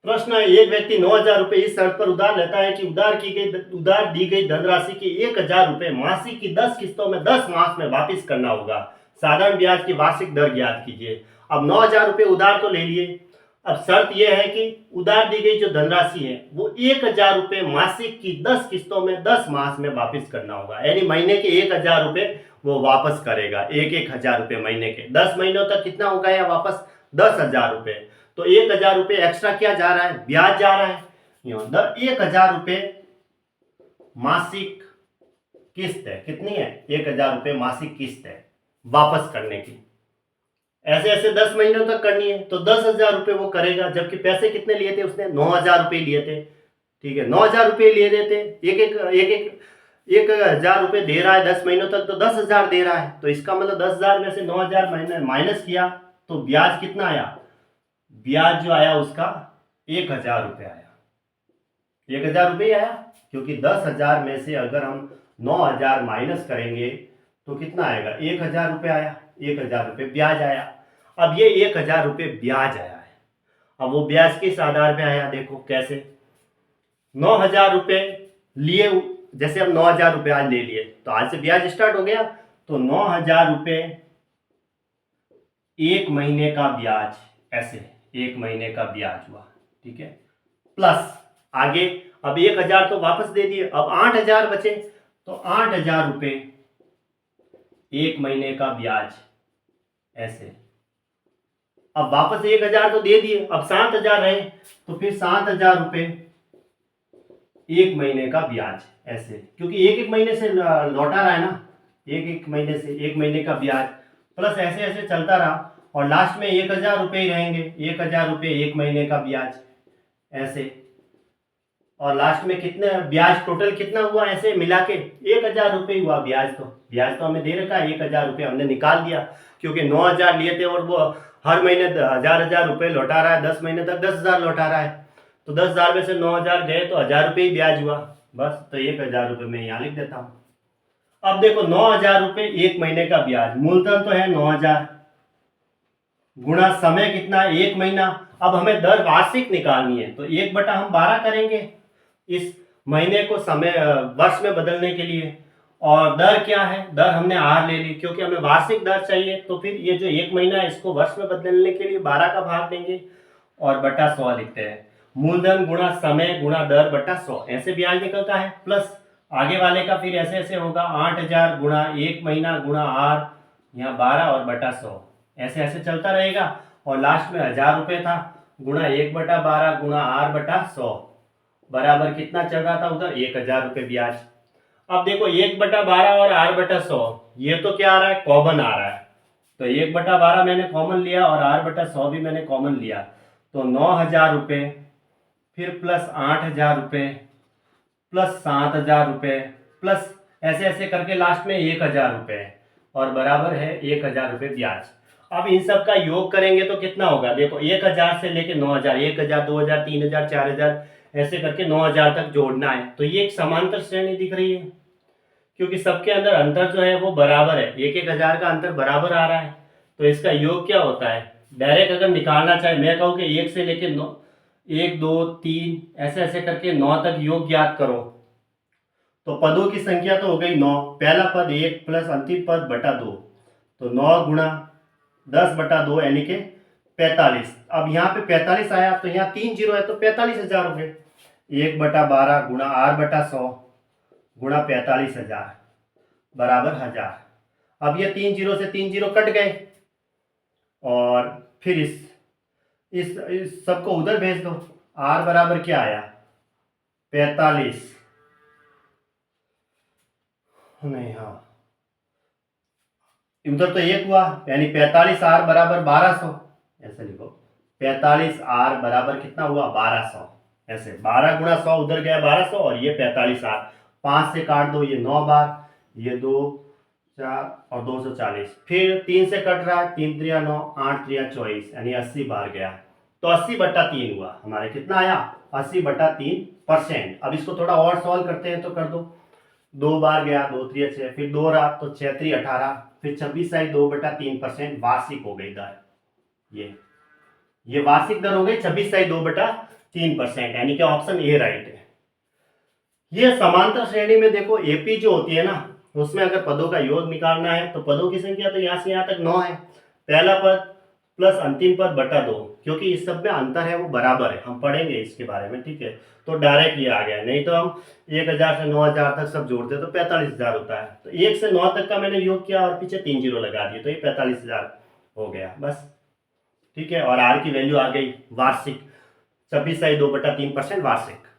प्रश्न है, एक व्यक्ति 9,000 रुपए इस शर्त पर उधार लेता है कि उधार दी गई धनराशि की 1,000 रुपए मासिक की 10 किस्तों में 10 मास में वापिस करना होगा। साधारण ब्याज की वार्षिक दर ज्ञात कीजिए। अब 9,000 रुपए उधार तो ले लिए। अब शर्त यह है कि उधार दी गई जो धनराशि है वो 1,000 रुपए मासिक की 10 किस्तों में 10 मास में वापिस करना होगा। यानी महीने के 1,000 रुपए वो वापस करेगा, एक 1,000 रुपए महीने के 10 महीनों तक कितना होगा या वापस 10,000 रुपए। तो 1,000 रुपए एक्स्ट्रा क्या जा रहा है, ब्याज जा रहा है। 1,000 रुपए मासिक किस्त है, कितनी है, 1,000 रुपए मासिक किस्त है वापस करने की। ऐसे ऐसे 10 महीनों तक करनी है तो 10,000 रुपए वो करेगा, जबकि पैसे कितने लिए थे उसने, 9,000 रुपए लिए थे। ठीक है, 9,000 रुपए लिए थे, एक 1,000 रुपए दे रहा है 10 महीनों तक, तो 10,000 दे रहा है। तो इसका मतलब 10,000 में से 9,000 महीने माइनस किया तो ब्याज कितना आया, ब्याज जो आया उसका 1,000 रुपये आया। 1,000 रुपये आया, क्योंकि 10,000 में से अगर हम 9,000 माइनस करेंगे तो कितना आएगा, 1,000 रुपये आया। 1,000 रुपये ब्याज आया। अब ये 1,000 रुपये ब्याज आया है। अब वो ब्याज किस आधार पे आया, देखो कैसे। 9,000 रुपये लिए, जैसे हम 9,000 रुपये आज ले लिए तो आज से ब्याज स्टार्ट हो गया। तो 9,000 रुपये एक महीने का ब्याज, ऐसे एक महीने का ब्याज हुआ। ठीक है, प्लस आगे अब 1,000 तो वापस दे दिए, अब 8,000 बचे तो 8,000 रुपये एक महीने का ब्याज, ऐसे। अब वापस 1,000 तो दे दिए, अब 7,000 रहे तो फिर 7,000 रुपये एक महीने का ब्याज, ऐसे, क्योंकि एक एक महीने से लौटा रहा है ना, एक एक महीने से एक महीने का ब्याज, प्लस ऐसे ऐसे चलता रहा और लास्ट में 1,000 रुपये ही रहेंगे। 1,000 रुपये एक महीने का ब्याज, ऐसे। और लास्ट में कितने ब्याज टोटल कितना हुआ, ऐसे मिला के 1,000 रुपये हुआ ब्याज। तो ब्याज तो हमें दे रखा है, 1,000 रुपये हमने निकाल दिया, क्योंकि 9,000 लिए थे और वो हर महीने 1,000 रुपये लौटा रहा है, 10 महीने तक 10,000 लौटा रहा है। तो 10,000 में से 9,000 गए तो 1,000 रुपये ही ब्याज हुआ, बस। तो 1,000 रुपये मैं यहाँ लिख देता हूँ। अब देखो 9,000 रुपये एक महीने का ब्याज, मूलधन तो है 9,000 गुणा समय कितना है, एक महीना। अब हमें दर वार्षिक निकालनी है तो 1/12 करेंगे इस महीने को समय वर्ष में बदलने के लिए। और दर क्या है, दर हमने आर ले ली, क्योंकि हमें वार्षिक दर चाहिए। तो फिर ये जो एक महीना है इसको वर्ष में बदलने के लिए 12 का भाग देंगे और बटा 100 लिखते हैं। मूलधन गुणा समय गुणा दर बटा 100, ऐसे ब्याज निकलता है। प्लस आगे वाले का फिर ऐसे ऐसे होगा, 8,000 गुणा एक महीना गुणा आर, यहाँ 12 और बटा 100, ऐसे ऐसे चलता रहेगा। और लास्ट में 1,000 रुपये था, गुणा 1/12 गुणा आर बटा 100 बराबर कितना चल रहा था उधर, 1,000 रुपये ब्याज। अब देखो 1/12 और आर बटा 100, ये तो क्या आ रहा है, कॉमन आ रहा है। तो 1/12 मैंने कॉमन लिया और आर बटा 100 भी मैंने कॉमन लिया। तो 9,000 रुपये फिर प्लस 8,000 रुपये प्लस 7,000 रुपये प्लस ऐसे ऐसे करके लास्ट में 1,000 रुपये और बराबर है 1,000 रुपये ब्याज। अब इन सब का योग करेंगे तो कितना होगा, देखो 1,000 से लेके 9,000, 1,000, 2,000, 3,000, 4,000, ऐसे करके 9,000 तक जोड़ना है। तो ये एक समांतर श्रेणी दिख रही है, क्योंकि सबके अंदर अंतर जो है वो बराबर है, 1,000 का अंतर बराबर आ रहा है। तो इसका योग क्या होता है, डायरेक्ट अगर निकालना चाहे, मैं कहूँ कि 1 से लेके 9, 1, 2, 3 ऐसे ऐसे करके 9 तक योग ज्ञात करो। तो पदों की संख्या तो हो गई 9, पहला पद 1 प्लस अंतिम पद बटा 2, तो 9 गुणा 10/2 यानी कि 45। अब यहाँ पे 45 आया तो यहाँ 3 जीरो है तो 45,000 हो गए। 1/12 गुणा आर बटा 100 गुणा 45,000 बराबर 1,000। अब ये 3 जीरो से 3 जीरो कट गए और फिर इस सबको उधर भेज दो। आर बराबर क्या आया, 45 नहीं, हाँ उधर तो 1 हुआ, यानी 45 आर बराबर 1200, ऐसे लिखो। 45 आर बराबर कितना हुआ, 1200, ऐसे 12 गुणा 100 उधर गया 1200 और ये 45 आर, 5 से काट दो, ये 9 बार, ये 2 4 और 240, फिर 3 से कट रहा है, 3 3 9, 8 3 24, यानी 80 बार गया। तो 80/3 हुआ हमारे, कितना आया, 80/3%। अब इसको थोड़ा और सॉल्व करते हैं तो कर दो, 2 बार गया, 2 3 6, फिर 2 रहा तो 6 3 18, फिर 26 आई, 2/3% वार्षिक हो गई दर। ये वार्षिक दर हो गई 26 आई 2/3। 3%, यानी कि ऑप्शन ए राइट है। ये समांतर श्रेणी में देखो एपी जो होती है ना, उसमें अगर पदों का योग निकालना है तो पदों की संख्या तो यहाँ से यहाँ तक 9 है। पहला पद प्लस अंतिम पद बटा 2, क्योंकि इस सब में अंतर है वो बराबर है, हम पढ़ेंगे इसके बारे में, ठीक है। तो डायरेक्ट ये आ गया, नहीं तो हम 1000 से 9000 तक सब जोड़ते तो 45,000 होता है। तो 1 से 9 तक का मैंने योग किया और पीछे 3 जीरो लगा दिए, तो ये 45,000 हो गया बस, ठीक है। और आर की वैल्यू आ गई वार्षिक 26/2/3% वार्षिक।